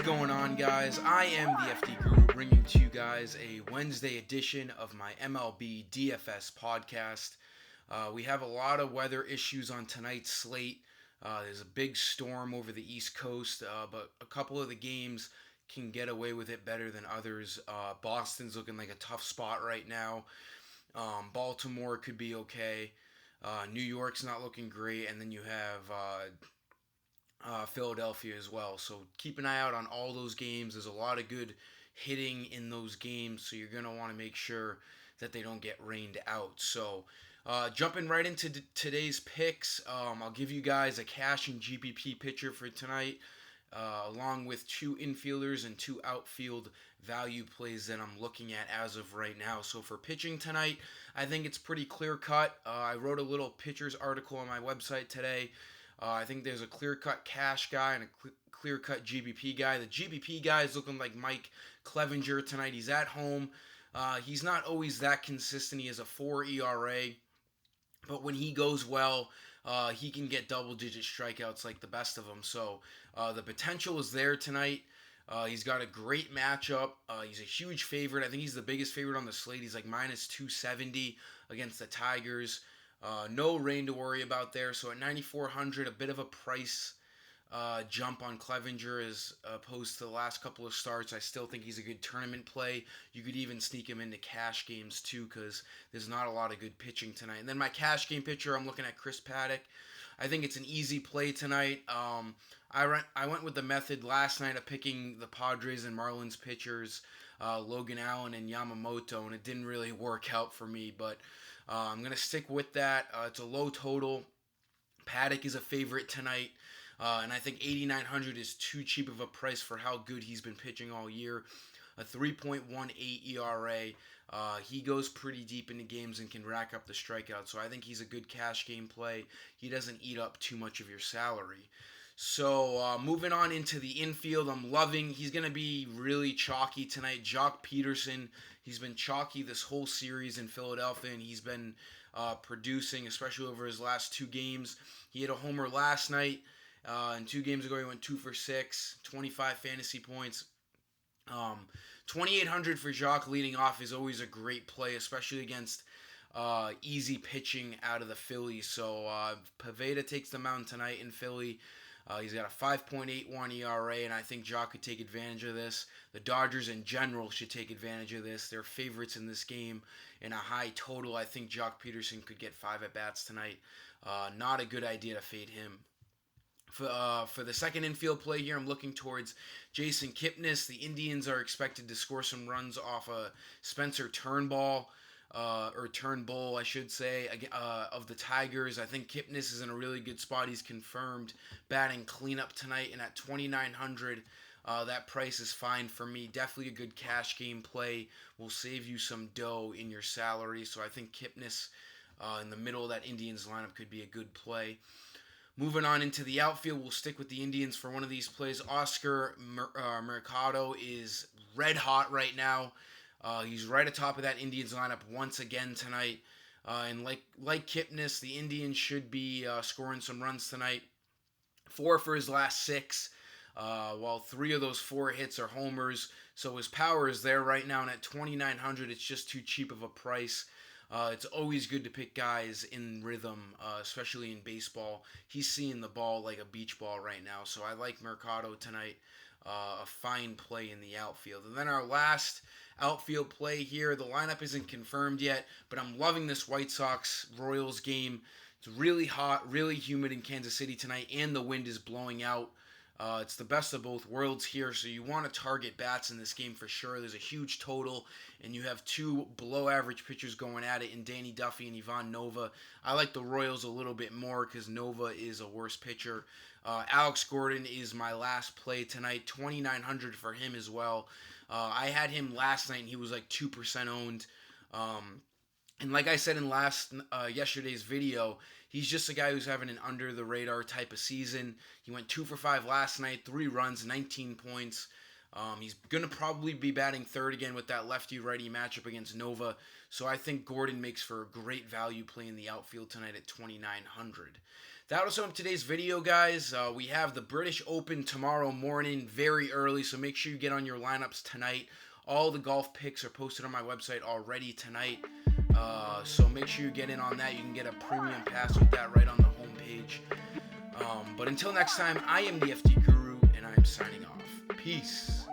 going on, guys? I am the FD Guru, bringing to you guys a Wednesday edition of my MLB DFS podcast. We have a lot of weather issues on tonight's slate. There's a big storm over the East Coast, but a couple of the games can get away with it better than others. Boston's looking like a tough spot right now. Baltimore could be okay. New York's not looking great, and then you have Philadelphia as well. So keep an eye out on all those games. There's a lot of good hitting in those games, so you're going to want to make sure that they don't get rained out. So jumping right into today's picks, I'll give you guys a cash and GPP pitcher for tonight, along with two infielders and two outfield value plays that I'm looking at as of right now. So for pitching tonight, I think it's pretty clear cut. I wrote a little pitchers article on my website today. I think there's a clear-cut cash guy and a clear-cut GBP guy. The GBP guy is looking like Mike Clevenger tonight. He's at home. He's not always that consistent. He has a 4 ERA. But when he goes well, he can get double-digit strikeouts like the best of them. So the potential is there tonight. He's got a great matchup. He's a huge favorite. I think he's the biggest favorite on the slate. He's like minus 270 against the Tigers. No rain to worry about there. So at 9,400, a bit of a price jump on Clevenger as opposed to the last couple of starts. I still think he's a good tournament play. You could even sneak him into cash games too, because there's not a lot of good pitching tonight. And then my cash game pitcher, I'm looking at Chris Paddock. I think it's an easy play tonight. I went with the method last night of picking the Padres and Marlins pitchers, Logan Allen and Yamamoto, and it didn't really work out for me, but I'm going to stick with that. It's a low total. Paddock is a favorite tonight, and I think 8,900 is too cheap of a price for how good he's been pitching all year. A 3.18 ERA. He goes pretty deep into games and can rack up the strikeouts, so I think he's a good cash game play. He doesn't eat up too much of your salary. So moving on into the infield, I'm loving. He's going to be really chalky tonight. Jock Peterson, he's been chalky this whole series in Philadelphia, and he's been producing, especially over his last two games. He hit a homer last night, and 2 games ago he went 2 for 6, 25 fantasy points. 2,800 for Jock leading off is always a great play, especially against easy pitching out of the Phillies. So Pavetta takes the mound tonight in Philly. He's got a 5.81 ERA, and I think Jock could take advantage of this. The Dodgers in general should take advantage of this. They're favorites in this game in a high total. I think Jock Peterson could get 5 at-bats tonight. Not a good idea to fade him. For the second infield play here, I'm looking towards Jason Kipnis. The Indians are expected to score some runs off a Spencer Turnbull. Or Turnbull, I should say, of the Tigers. I think Kipnis is in a really good spot. He's confirmed batting cleanup tonight, and at 2,900, that price is fine for me. Definitely a good cash game play. Will save you some dough in your salary, so I think Kipnis in the middle of that Indians lineup could be a good play. Moving on into the outfield, we'll stick with the Indians for one of these plays. Oscar Mercado is red hot right now. He's right atop of that Indians lineup once again tonight. And like Kipnis, the Indians should be scoring some runs tonight. 4 for his last 6, while 3 of those 4 hits are homers. So his power is there right now, and at 2,900, it's just too cheap of a price. It's always good to pick guys in rhythm, especially in baseball. He's seeing the ball like a beach ball right now, so I like Mercado tonight. A fine play in the outfield. And then our last outfield play here, the lineup isn't confirmed yet, but I'm loving this White Sox-Royals game. It's really hot, really humid in Kansas City tonight, and the wind is blowing out. It's the best of both worlds here, so you want to target bats in this game for sure. There's a huge total, and you have 2 below-average pitchers going at it in Danny Duffy and Ivan Nova. I like the Royals a little bit more because Nova is a worse pitcher. Alex Gordon is my last play tonight, 2,900 for him as well. I had him last night, and he was like 2% owned. And like I said in yesterday's video, he's just a guy who's having an under-the-radar type of season. He went 2 for 5 last night, 3 runs, 19 points. He's going to probably be batting third again with that lefty-righty matchup against Nova. So I think Gordon makes for a great value play in the outfield tonight at 2,900. That was today's video, guys. We have the British Open tomorrow morning, very early, so make sure you get on your lineups tonight. All the golf picks are posted on my website already tonight, so make sure you get in on that. You can get a premium pass with that right on the homepage. But until next time, I am the FT Guru, and I am signing off. Peace.